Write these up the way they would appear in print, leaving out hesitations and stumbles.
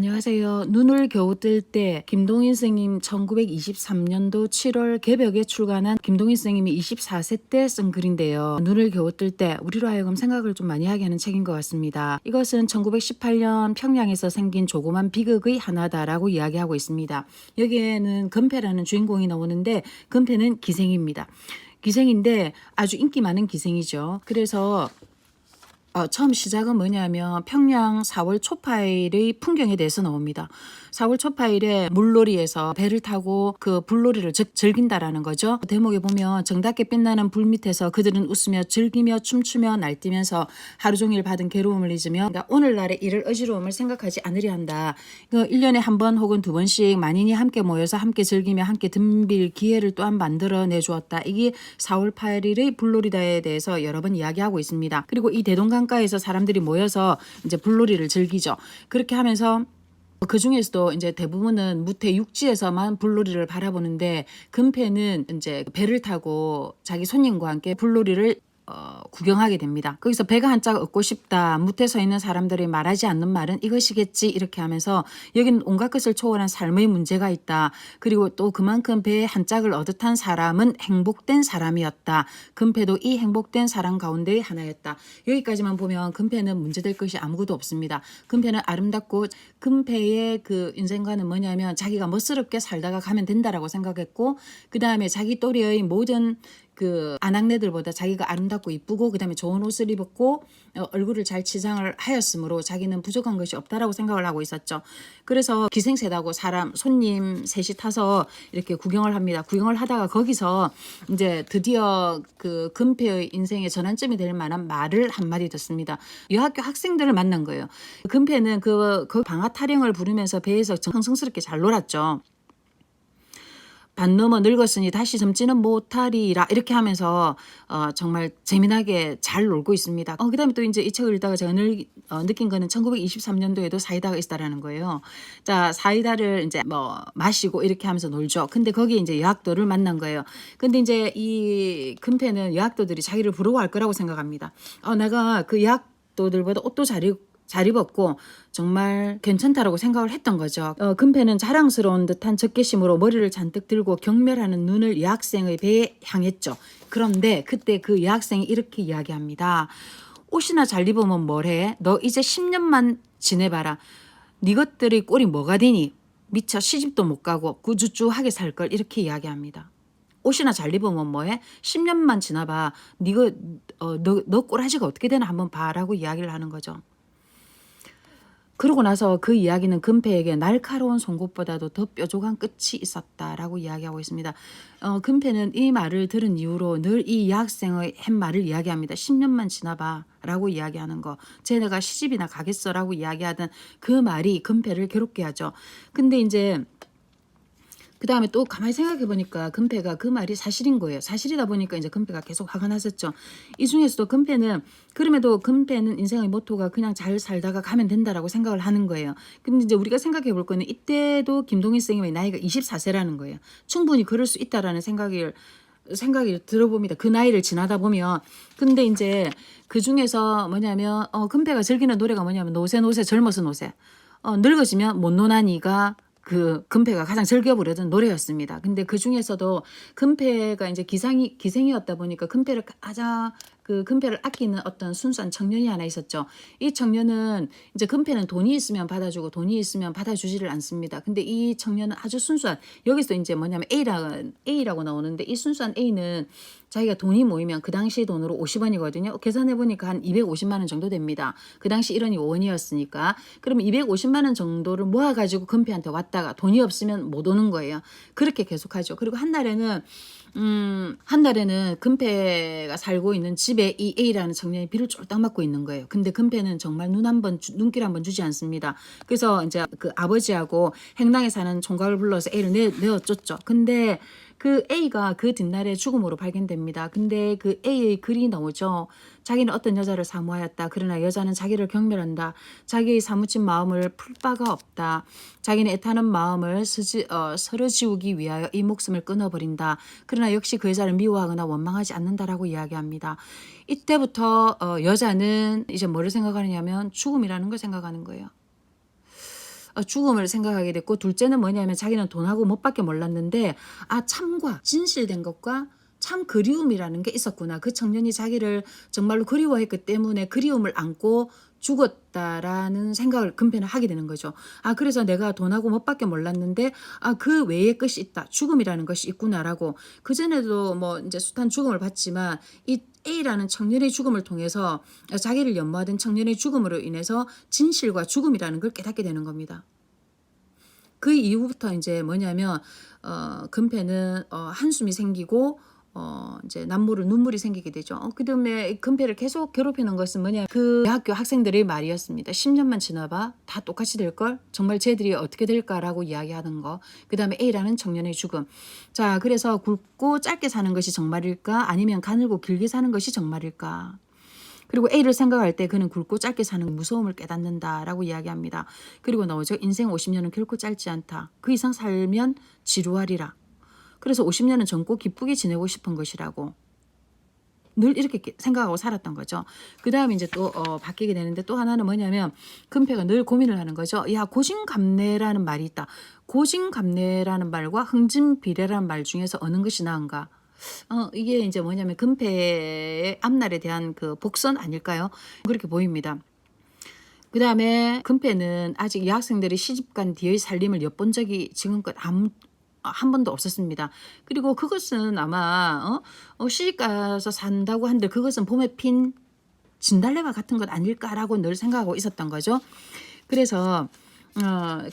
안녕하세요. 눈을 겨우 뜰 때 김동인 선생님 1923년도 7월 개벽에 출간한 김동인 선생님이 24세 때 쓴 글인데요. 눈을 겨우 뜰 때 우리로 하여금 생각을 좀 많이 하게 하는 책인 것 같습니다. 이것은 1918년 평양에서 생긴 조그만 비극의 하나다라고 이야기하고 있습니다. 여기에는 금패라는 주인공이 나오는데 금패는 기생입니다. 기생인데 아주 인기 많은 기생이죠. 그래서 처음 시작은 뭐냐면 평양 4월 초파일의 풍경에 대해서 나옵니다. 4월 초파일에 물놀이에서 배를 타고 그 불놀이를 즐긴다라는 거죠. 대목에 보면 정답게 빛나는 불 밑에서 그들은 웃으며 즐기며 춤추며 날뛰면서 하루 종일 받은 괴로움을 잊으며 오늘날의 이를 어지러움을 생각하지 않으려 한다. 1년에 한 번 혹은 두 번씩 만인이 함께 모여서 함께 즐기며 함께 덤빌 기회를 또한 만들어내 주었다. 이게 4월 8일의 불놀이다에 대해서 여러 번 이야기하고 있습니다. 그리고 이 대동강가에서 사람들이 모여서 이제 불놀이를 즐기죠. 그렇게 하면서 그 중에서도 이제 대부분은 무태 육지에서만 불놀이를 바라보는데 금패는 이제 배를 타고 자기 손님과 함께 불놀이를 구경하게 됩니다. 거기서 배가 한짝 얻고 싶다. 무태 서 있는 사람들이 말하지 않는 말은 이것이겠지 이렇게 하면서 여기는 온갖 것을 초월한 삶의 문제가 있다. 그리고 또 그만큼 배에 한 짝을 얻듯한 사람은 행복된 사람이었다. 금패도 이 행복된 사람 가운데의 하나였다. 여기까지만 보면 금패는 문제될 것이 아무것도 없습니다. 금패는 아름답고 금패의 그 인생관은 뭐냐면 자기가 멋스럽게 살다가 가면 된다라고 생각했고 그 다음에 자기 또래의 모든 그 아낙네들보다 자기가 아름답고 이쁘고 그다음에 좋은 옷을 입었고 얼굴을 잘 치장을 하였으므로 자기는 부족한 것이 없다라고 생각을 하고 있었죠. 그래서 기생세다고 사람 손님 셋이 타서 이렇게 구경을 합니다. 구경을 하다가 거기서 이제 드디어 그 금패의 인생의 전환점이 될 만한 말을 한마디 듣습니다. 여학교 학생들을 만난 거예요. 금패는 그 방아 타령을 부르면서 배에서 정성스럽게 잘 놀았죠. 반 넘어 늙었으니 다시 젊지는 못하리라 이렇게 하면서 정말 재미나게 잘 놀고 있습니다. 그다음에 또 이제 이 책을 읽다가 제가 느낀 거는 1923년도에도 사이다가 있다라는 거예요. 자, 사이다를 이제 뭐 마시고 이렇게 하면서 놀죠. 근데 거기에 이제 여학도를 만난 거예요. 근데 이제 이 금패는 여학도들이 자기를 부러워할 거라고 생각합니다. 내가 그 여학도들보다 옷도 잘 입었고 정말 괜찮다라고 생각을 했던 거죠. 금패는 자랑스러운 듯한 적개심으로 머리를 잔뜩 들고 경멸하는 눈을 여학생의 배에 향했죠. 그런데 그때 그 여학생이 이렇게 이야기합니다. 옷이나 잘 입으면 뭐래? 너 이제 10년만 지내봐라. 네 것들이 꼴이 뭐가 되니? 미처 시집도 못 가고 구주쭈하게 살 걸 이렇게 이야기합니다. 옷이나 잘 입으면 뭐해? 10년만 지나봐. 너 꼬라지가 어떻게 되나 한번 봐라고 이야기를 하는 거죠. 그러고 나서 그 이야기는 금패에게 날카로운 송곳보다도 더 뾰족한 끝이 있었다라고 이야기하고 있습니다. 금패는 이 말을 들은 이후로 늘 이 여학생의 한 말을 이야기합니다. 10년만 지나봐 라고 이야기하는 거. 쟤네가 시집이나 가겠어 라고 이야기하던 그 말이 금패를 괴롭게 하죠. 근데 이제 그 다음에 또 가만히 생각해 보니까 금패가 그 말이 사실인 거예요. 사실이다 보니까 이제 금패가 계속 화가 났었죠. 이 중에서도 그럼에도 금패는 인생의 모토가 그냥 잘 살다가 가면 된다라고 생각을 하는 거예요. 근데 이제 우리가 생각해 볼 거는 이때도 김동인 선생님의 나이가 24세라는 거예요. 충분히 그럴 수 있다라는 생각이 들어봅니다. 그 나이를 지나다 보면. 근데 이제 그 중에서 뭐냐면 금패가 즐기는 노래가 뭐냐면 노세 젊어서 노세. 늙어지면 못 노나니가 그 금패가 가장 즐겨 부르던 노래였습니다. 근데 그 중에서도 금패가 이제 기생이었다 보니까 금패를 아끼는 어떤 순수한 청년이 하나 있었죠. 이 청년은 이제 금패는 돈이 있으면 받아주고 돈이 있으면 받아주지를 않습니다. 근데 이 청년은 아주 순수한 여기서 이제 뭐냐면 A라고 나오는데 이 순수한 A는 자기가 돈이 모이면 그 당시 돈으로 50원이거든요. 계산해 보니까 한 250만 원 정도 됩니다. 그 당시 1원이 5원이었으니까. 그러면 250만 원 정도를 모아가지고 금패한테 왔다가 돈이 없으면 못 오는 거예요. 그렇게 계속하죠. 그리고 한 달에는 금패가 살고 있는 집에 이 A라는 청년이 비를 쫄딱 맞고 있는 거예요. 근데 금패는 정말 눈길 한 번 주지 않습니다. 그래서 이제 그 아버지하고 행당에 사는 총각을 불러서 A를 내어쫓죠. 근데 그 A가 그 뒷날에 죽음으로 발견됩니다. 근데 그 A의 글이 나오죠. 자기는 어떤 여자를 사모하였다. 그러나 여자는 자기를 경멸한다. 자기의 사무친 마음을 풀 바가 없다. 자기는 애타는 마음을 서러지우기 위하여 이 목숨을 끊어버린다. 그러나 역시 그 여자를 미워하거나 원망하지 않는다라고 이야기합니다. 이때부터 여자는 이제 뭐를 생각하느냐면 죽음이라는 걸 생각하는 거예요. 죽음을 생각하게 됐고, 둘째는 뭐냐면 자기는 돈하고 못밖에 몰랐는데 참과 진실된 것과 참 그리움이라는 게 있었구나. 그 청년이 자기를 정말로 그리워했기 때문에 그리움을 안고 죽었다라는 생각을 금패는 하게 되는 거죠. 그래서 내가 돈하고 못밖에 몰랐는데 그 외의 것이 있다. 죽음이라는 것이 있구나라고. 그전에도 뭐 이제 숱한 죽음을 봤지만 이 A라는 청년의 죽음을 통해서 자기를 연모하던 청년의 죽음으로 인해서 진실과 죽음이라는 걸 깨닫게 되는 겁니다. 그 이후부터 이제 뭐냐면 금패는 한숨이 생기고 이제 눈물이 생기게 되죠. 그다음에 금패를 계속 괴롭히는 것은 뭐냐, 그 대학교 학생들의 말이었습니다. 10년만 지나봐 다 똑같이 될 걸. 정말 쟤들이 어떻게 될까라고 이야기하는 거. 그다음에 A라는 청년의 죽음. 자, 그래서 굵고 짧게 사는 것이 정말일까? 아니면 가늘고 길게 사는 것이 정말일까? 그리고 A를 생각할 때 그는 굵고 짧게 사는 무서움을 깨닫는다라고 이야기합니다. 그리고 나오죠. 인생 50년은 결코 짧지 않다. 그 이상 살면 지루하리라. 그래서 50년은 젊고 기쁘게 지내고 싶은 것이라고 늘 이렇게 생각하고 살았던 거죠. 그 다음에 이제 또 바뀌게 되는데, 또 하나는 뭐냐면 금패가 늘 고민을 하는 거죠. 야, 고진감래라는 말이 있다. 고진감래라는 말과 흥진비례라는 말 중에서 어느 것이 나은가? 이게 이제 뭐냐면 금패의 앞날에 대한 그 복선 아닐까요? 그렇게 보입니다. 그 다음에 금패는 아직 여학생들이 시집간 뒤의 살림을 엿본 적이 지금껏 한 번도 없었습니다. 그리고 그것은 아마 시집가서 산다고 한들 그것은 봄에 핀 진달래와 같은 것 아닐까라고 늘 생각하고 있었던 거죠. 그래서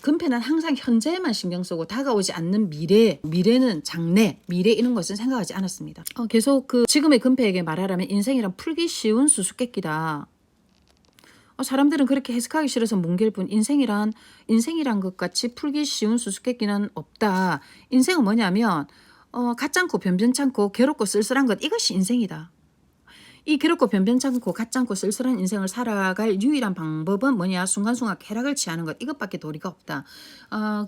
금패는 항상 현재에만 신경 쓰고 다가오지 않는 미래는 장래, 미래 이런 것은 생각하지 않았습니다. 계속 그 지금의 금패에게 말하라면 인생이란 풀기 쉬운 수수께끼다. 사람들은 그렇게 해석하기 싫어서 뭉갤 뿐 인생이란 것 같이 풀기 쉬운 수수께끼는 없다. 인생은 뭐냐면 가짜않고 변변찮고 괴롭고 쓸쓸한 것, 이것이 인생이다. 이 괴롭고 변변찮고 가짜않고 쓸쓸한 인생을 살아갈 유일한 방법은 뭐냐? 순간순간 쾌락을 취하는 것, 이것밖에 도리가 없다.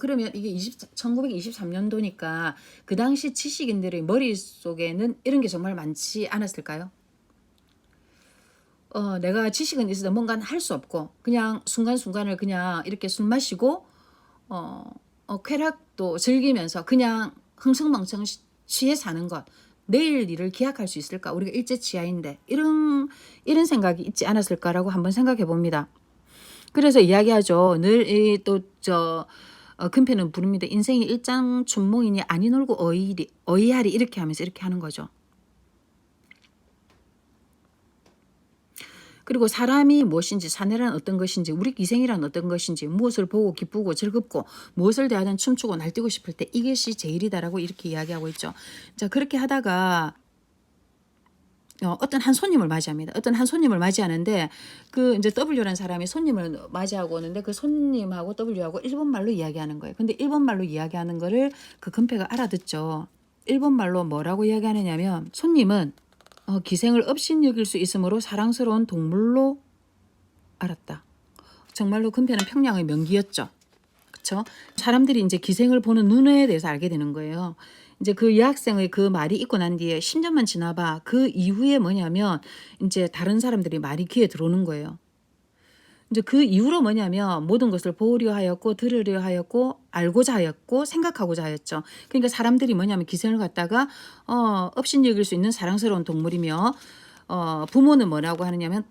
그러면 이게 1923년도니까 그 당시 지식인들의 머릿속에는 이런 게 정말 많지 않았을까요? 내가 지식은 있어도 뭔가는 할 수 없고 그냥 순간순간을 그냥 이렇게 술 마시고 쾌락도 즐기면서 그냥 흥청망청 취해 사는 것. 내일 일을 기약할 수 있을까? 우리가 일제치하인데 이런 생각이 있지 않았을까라고 한번 생각해 봅니다. 그래서 이야기하죠. 늘 금패는 부릅니다. 인생이 일장춘몽이니 아니 놀고 어이하리 이렇게 하면서 이렇게 하는 거죠. 그리고 사람이 무엇인지, 사내란 어떤 것인지, 우리 기생이란 어떤 것인지, 무엇을 보고 기쁘고 즐겁고 무엇을 대하든 춤추고 날뛰고 싶을 때 이것이 제일이다라고 이렇게 이야기하고 있죠. 자, 그렇게 하다가 어떤 한 손님을 맞이합니다. 어떤 한 손님을 맞이하는데 그 이제 W라는 사람이 손님을 맞이하고 오는데 그 손님하고 W하고 일본말로 이야기하는 거예요. 근데 일본말로 이야기하는 거를 그 금패가 알아듣죠. 일본말로 뭐라고 이야기하느냐면, 손님은 기생을 업신여길 수 있으므로 사랑스러운 동물로 알았다. 정말로 금패는 평양의 명기였죠. 그렇죠? 사람들이 이제 기생을 보는 눈에 대해서 알게 되는 거예요. 이제 그 여학생의 그 말이 있고 난 뒤에 10년만 지나봐 그 이후에 뭐냐면 이제 다른 사람들이 말이 귀에 들어오는 거예요. 이제 그 이후로 뭐냐면 모든 것을 보려 하였고 들으려 하였고 알고자 하였고 생각하고자 하였죠. 그러니까 사람들이 뭐냐면 기생을 갖다가 업신여길 수 있는 사랑스러운 동물이며 부모는 뭐라고 하느냐면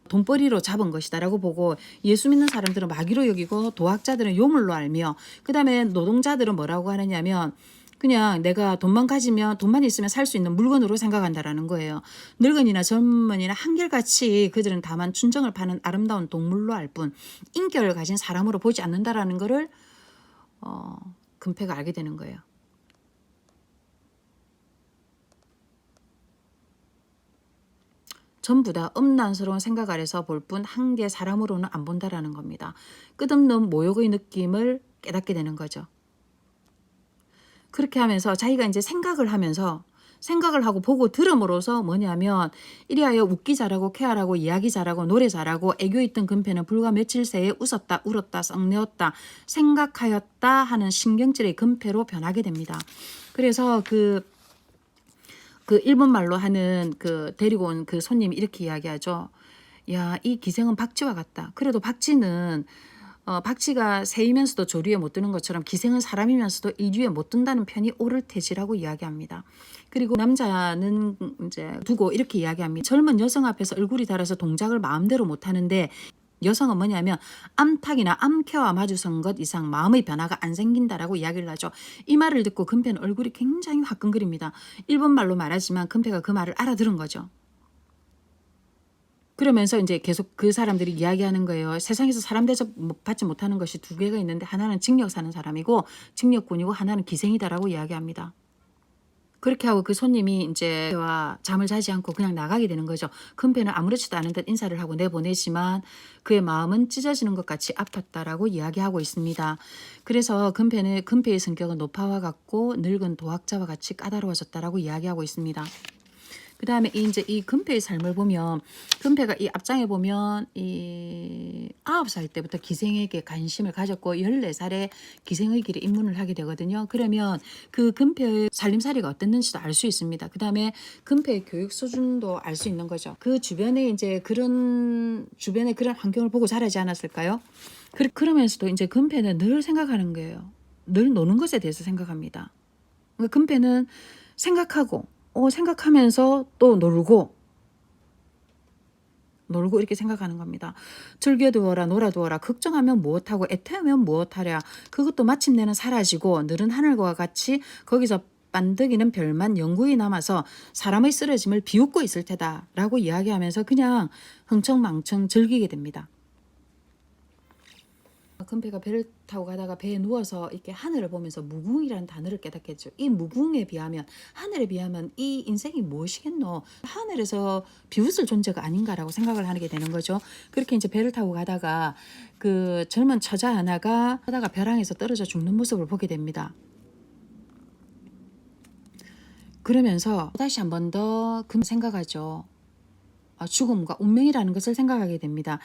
돈벌이로 잡은 것이다라고 보고, 예수 믿는 사람들은 마귀로 여기고 도학자들은 요물로 알며, 그 다음에 노동자들은 뭐라고 하느냐면 그냥 내가 돈만 있으면 살 수 있는 물건으로 생각한다라는 거예요. 늙은이나 젊은이나 한결같이 그들은 다만 춘정을 파는 아름다운 동물로 알 뿐 인격을 가진 사람으로 보지 않는다라는 거를 금패가 알게 되는 거예요. 전부 다 음란스러운 생각 아래서 볼 뿐 한 개의 사람으로는 안 본다라는 겁니다. 끝없는 모욕의 느낌을 깨닫게 되는 거죠. 그렇게 하면서 자기가 이제 생각을 하고 보고 들음으로써 뭐냐면, 이리하여 웃기 잘하고 쾌활하고 이야기 잘하고 노래 잘하고 애교 있던 금패는 불과 며칠 새에 웃었다 울었다 썩내었다 생각하였다 하는 신경질의 금패로 변하게 됩니다. 그래서 그 일본말로 하는 그 데리고 온 그 손님이 이렇게 이야기하죠. 야, 이 기생은 박쥐와 같다. 그래도 박쥐는 박쥐가 새이면서도 조류에 못 드는 것처럼 기생은 사람이면서도 인류에 못 든다는 편이 옳을 테지라고 이야기합니다. 그리고 남자는 이제 두고 이렇게 이야기합니다. 젊은 여성 앞에서 얼굴이 달아서 동작을 마음대로 못 하는데 여성은 뭐냐면 암탉이나 암캐와 마주선 것 이상 마음의 변화가 안 생긴다라고 이야기를 하죠. 이 말을 듣고 금패는 얼굴이 굉장히 화끈거립니다. 일본말로 말하지만 금패가 그 말을 알아들은 거죠. 그러면서 이제 계속 그 사람들이 이야기하는 거예요. 세상에서 사람 대접 받지 못하는 것이 두 개가 있는데 하나는 징역 사는 사람이고 징역군이고 하나는 기생이다라고 이야기합니다. 그렇게 하고 그 손님이 이제 잠을 자지 않고 그냥 나가게 되는 거죠. 금패는 아무렇지도 않은 듯 인사를 하고 내보내지만 그의 마음은 찢어지는 것 같이 아팠다라고 이야기하고 있습니다. 그래서 금패의 성격은 노파와 같고 늙은 도학자와 같이 까다로워졌다라고 이야기하고 있습니다. 그 다음에 이제 이 금패의 삶을 보면 금패가 이 앞장에 보면 이 9살 때부터 기생에게 관심을 가졌고 14살에 기생의 길에 입문을 하게 되거든요. 그러면 그 금패의 살림살이가 어땠는지도 알 수 있습니다. 그 다음에 금패의 교육 수준도 알 수 있는 거죠. 그 주변에 이제 주변에 그런 환경을 보고 자라지 않았을까요? 그러면서도 이제 금패는 늘 생각하는 거예요. 늘 노는 것에 대해서 생각합니다. 그러니까 금패는 생각하면서 또 놀고 이렇게 생각하는 겁니다. 즐겨두어라 놀아두어라 걱정하면 무엇하고 애태우면 무엇하랴 그것도 마침내는 사라지고 늘은 하늘과 같이 거기서 반득이는 별만 영구히 남아서 사람의 쓰러짐을 비웃고 있을 테다 라고 이야기하면서 그냥 흥청망청 즐기게 됩니다. 금패가 배를 타고 가다가 배에 누워서 이렇게 하늘을 보면서 무궁이라는 단어를 깨닫겠죠. 이 무궁에 비하면 하늘에 비하면 이 인생이 무엇이겠노? 하늘에서 비웃을 존재가 아닌가라고 생각을 하게 되는 거죠. 그렇게 이제 배를 타고 가다가 그 젊은 처자 하나가 하다가 벼랑에서 떨어져 죽는 모습을 보게 됩니다. 그러면서 다시 한 번 더 생각하죠. 죽음과 운명이라는 것을 생각하게 됩니다.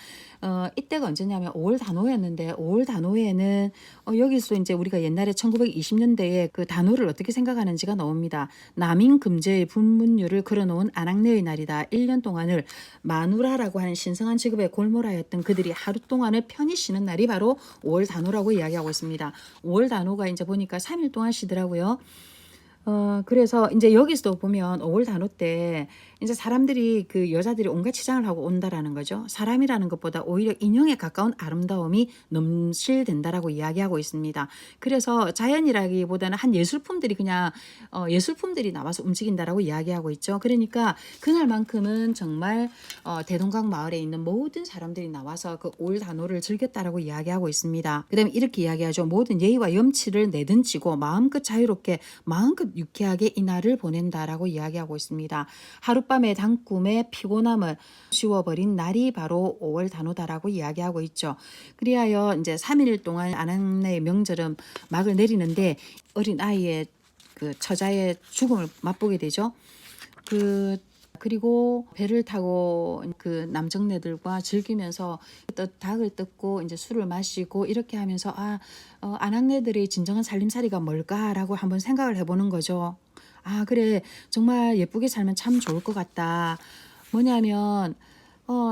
이때가 언제냐면 5월 단오였는데 5월 단오에는 여기서 이제 우리가 옛날에 1920년대에 그 단오를 어떻게 생각하는지가 나옵니다. 남인금제의 분문율을 걸어놓은 아낙네의 날이다. 1년 동안을 마누라라고 하는 신성한 직업에 골몰하였던 그들이 하루 동안을 편히 쉬는 날이 바로 5월 단오라고 이야기하고 있습니다. 5월 단오가 이제 보니까 3일 동안 쉬더라고요. 그래서 이제 여기서도 보면 5월 단오 때 이제 사람들이 그 여자들이 온갖 치장을 하고 온다라는 거죠. 사람이라는 것보다 오히려 인형에 가까운 아름다움이 넘실된다라고 이야기하고 있습니다. 그래서 자연이라기보다는 한 예술품들이 그냥 예술품들이 나와서 움직인다라고 이야기하고 있죠. 그러니까 그날만큼은 정말 대동강 마을에 있는 모든 사람들이 나와서 그 5월 단오를 즐겼다라고 이야기하고 있습니다. 그다음에 이렇게 이야기하죠. 모든 예의와 염치를 내던지고 마음껏 자유롭게 마음껏 유쾌하게 이 날을 보낸다라고 이야기하고 있습니다. 하룻밤의 단꿈에 피곤함을 씌워버린 날이 바로 5월 단오다라고 이야기하고 있죠. 그리하여 이제 3일 동안 아낙네의 명절은 막을 내리는데 어린 아이의 그 처자의 죽음을 맛보게 되죠. 그리고 배를 타고 그 남정네들과 즐기면서 닭을 뜯고 이제 술을 마시고 이렇게 하면서 아낙네들의 진정한 살림살이가 뭘까라고 한번 생각을 해보는 거죠. 그래 정말 예쁘게 살면 참 좋을 것 같다. 뭐냐면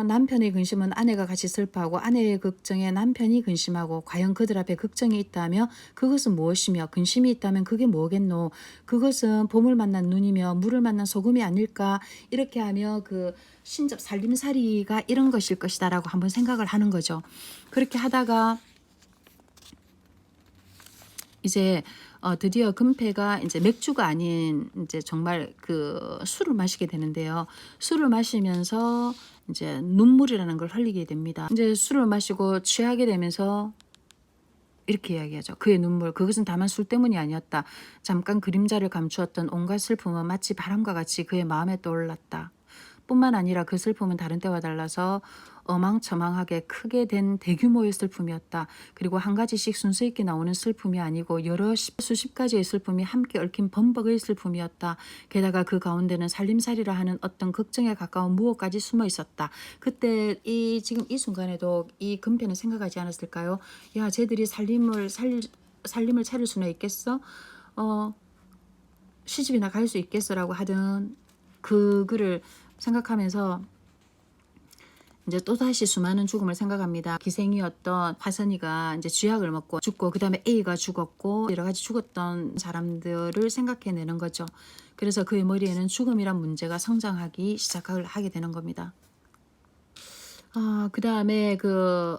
남편의 근심은 아내가 같이 슬퍼하고 아내의 걱정에 남편이 근심하고 과연 그들 앞에 걱정이 있다며 그것은 무엇이며 근심이 있다면 그게 뭐겠노? 그것은 봄을 만난 눈이며 물을 만난 소금이 아닐까? 이렇게 하며 그 신접 살림살이가 이런 것일 것이다라고 한번 생각을 하는 거죠. 그렇게 하다가 이제 드디어 금패가 이제 맥주가 아닌 이제 정말 그 술을 마시게 되는데요. 술을 마시면서 이제 눈물이라는 걸 흘리게 됩니다. 이제 술을 마시고 취하게 되면서 이렇게 이야기하죠. 그의 눈물, 그것은 다만 술 때문이 아니었다. 잠깐 그림자를 감추었던 온갖 슬픔은 마치 바람과 같이 그의 마음에 떠올랐다. 뿐만 아니라 그 슬픔은 다른 때와 달라서 어망처망하게 크게 된 대규모의 슬픔이었다. 그리고 한 가지씩 순서 있게 나오는 슬픔이 아니고 수십 가지의 슬픔이 함께 얽힌 범벅의 슬픔이었다. 게다가 그 가운데는 살림살이라 하는 어떤 걱정에 가까운 무엇까지 숨어 있었다. 그때 지금 이 순간에도 이 금패는 생각하지 않았을까요? 야, 쟤들이 살림을 차릴 수나 있겠어? 시집이나 갈 수 있겠어라고 하던 그 글을 생각하면서 이제 또다시 수많은 죽음을 생각합니다. 기생이었던 화선이가 이제 쥐약을 먹고 죽고, 그 다음에 A가 죽었고, 여러 가지 죽었던 사람들을 생각해내는 거죠. 그래서 그의 머리에는 죽음이란 문제가 성장하기 시작을 하게 되는 겁니다. 그 다음에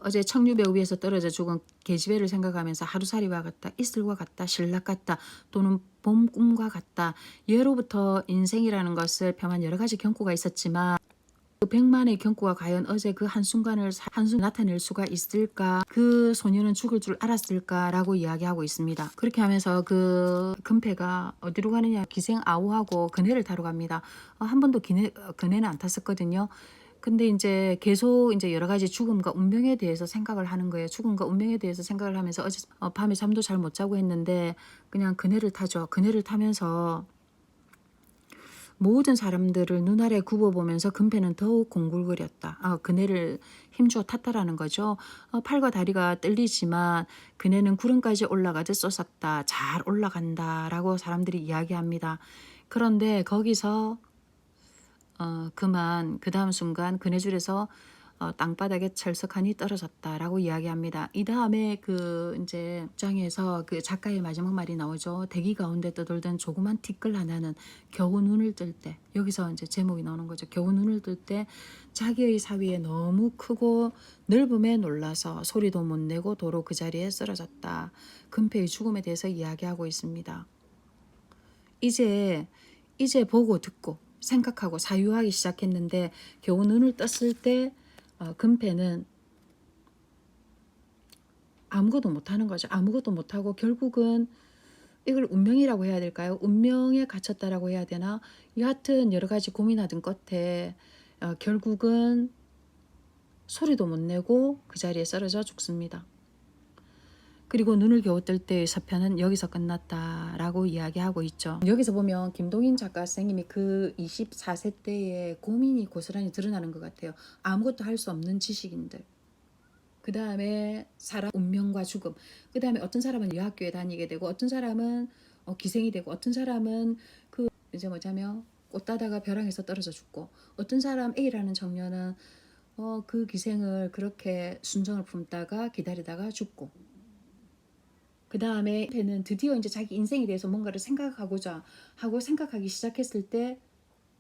어제 청류벽 위에서 떨어져 죽은 계집애를 생각하면서 하루살이와 같다, 이슬과 같다, 신락 같다, 또는 봄 꿈과 같다. 예로부터 인생이라는 것을 폄한 여러 가지 경고가 있었지만 그 100만의 경고가 과연 어제 그 한순간을 나타낼 수가 있을까? 그 소녀는 죽을 줄 알았을까라고 이야기하고 있습니다. 그렇게 하면서 그 금패가 어디로 가느냐, 기생 아우하고 그네를 타러 갑니다. 한 번도 그네는 안 탔었거든요. 근데 이제 계속 이제 여러 가지 죽음과 운명에 대해서 생각을 하는 거예요. 죽음과 운명에 대해서 생각을 하면서 어제 밤에 잠도 잘 못 자고 했는데 그냥 그네를 타죠. 그네를 타면서 모든 사람들을 눈아래 굽어보면서 금패는 더욱 공굴거렸다. 그네를 힘주어 탔다라는 거죠. 팔과 다리가 떨리지만 그네는 구름까지 올라가듯 솟았다. 잘 올라간다라고 사람들이 이야기합니다. 그런데 거기서 그만 그 다음 순간 그네줄에서 땅바닥에 철석하니 떨어졌다라고 이야기합니다. 이 다음에 이제 장에서 그 작가의 마지막 말이 나오죠. 대기 가운데 떠돌던 조그만 티끌 하나는 겨우 눈을 뜰 때, 여기서 이제 제목이 나오는 거죠. 겨우 눈을 뜰 때 자기의 사위에 너무 크고 넓음에 놀라서 소리도 못 내고 도로 그 자리에 쓰러졌다. 금패의 죽음에 대해서 이야기하고 있습니다. 이제 보고 듣고 생각하고 사유하기 시작했는데 겨우 눈을 떴을 때 금패는 아무것도 못하는 거죠. 아무것도 못하고 결국은 이걸 운명이라고 해야 될까요? 운명에 갇혔다라고 해야 되나? 여하튼 여러 가지 고민하던 끝에 결국은 소리도 못 내고 그 자리에 쓰러져 죽습니다. 그리고 눈을 겨우 뜰 때의 서편은 여기서 끝났다라고 이야기하고 있죠. 여기서 보면 김동인 작가 선생님이 그 24세 때의 고민이 고스란히 드러나는 것 같아요. 아무것도 할 수 없는 지식인들. 그 다음에 사람 운명과 죽음. 그 다음에 어떤 사람은 여학교에 다니게 되고, 어떤 사람은 기생이 되고, 어떤 사람은 이제 뭐냐면 꽃 따다가 벼랑에서 떨어져 죽고, 어떤 사람 A라는 청년은 그 기생을 그렇게 순정을 품다가 기다리다가 죽고, 그 다음에 배는 드디어 이제 자기 인생에 대해서 뭔가를 생각하기 시작했을 때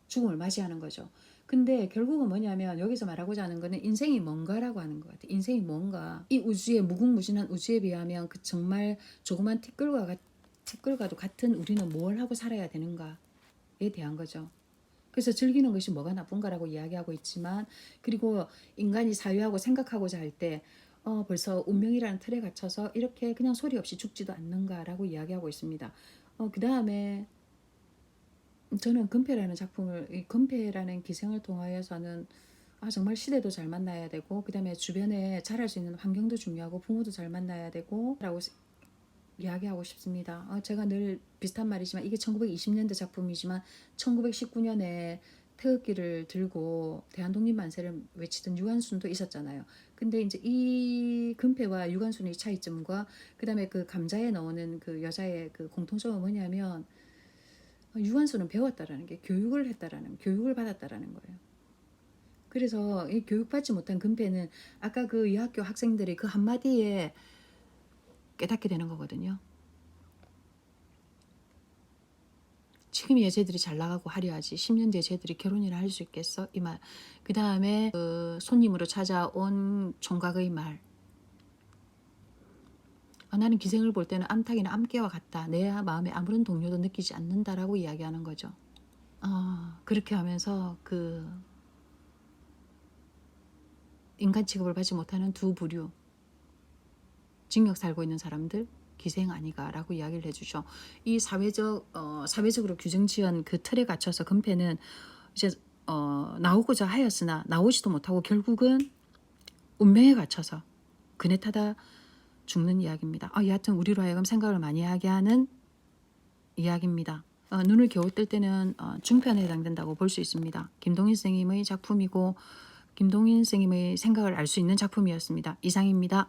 죽음을 맞이하는 거죠. 근데 결국은 뭐냐면 여기서 말하고자 하는 거는 인생이 뭔가라고 하는 것 같아요. 인생이 뭔가. 이 우주의 무궁무진한 우주에 비하면 그 정말 조그만 티끌과도 같은 우리는 뭘 하고 살아야 되는가에 대한 거죠. 그래서 즐기는 것이 뭐가 나쁜가라고 이야기하고 있지만, 그리고 인간이 사유하고 생각하고자 할 때 벌써 운명이라는 틀에 갇혀서 이렇게 그냥 소리 없이 죽지도 않는가라고 이야기하고 있습니다. 그 다음에 저는 이 금패라는 기생을 통하여서는 정말 시대도 잘 만나야 되고, 그 다음에 주변에 자랄 수 있는 환경도 중요하고, 부모도 잘 만나야 되고 라고 이야기하고 싶습니다. 제가 늘 비슷한 말이지만 이게 1920년대 작품이지만 1919년에 태극기를 들고 대한독립 만세를 외치던 유관순도 있었잖아요. 근데 이제 이 금패와 유관순의 차이점과 그 다음에 그 감자에 나오는 그 여자의 그 공통점은 뭐냐면, 유관순은 배웠다라는 게 교육을 받았다라는 거예요. 그래서 이 교육받지 못한 금패는 아까 그 여학교 학생들이 그 한마디에 깨닫게 되는 거거든요. 지금이야 쟤들이 잘 나가고 화려하지 10년 뒤에 쟤들이 결혼이나 할 수 있겠어? 이 말. 그 다음에 손님으로 찾아온 총각의 말. 나는 기생을 볼 때는 암탉이나 암깨와 같다. 내 마음에 아무런 동요도 느끼지 않는다라고 이야기하는 거죠. 그렇게 하면서 인간 취급을 받지 못하는 두 부류, 징역 살고 있는 사람들, 기생 아니가라고 이야기를 해주죠. 이 사회적으로 규정지은 그 틀에 갇혀서 금패는 이제 나오고자 하였으나 나오지도 못하고 결국은 운명에 갇혀서 그네 타다 죽는 이야기입니다. 여하튼 우리로 하여금 생각을 많이 하게 하는 이야기입니다. 눈을 겨우 뜰 때는 중편에 해당된다고 볼 수 있습니다. 김동인 선생님의 작품이고 김동인 선생님의 생각을 알 수 있는 작품이었습니다. 이상입니다.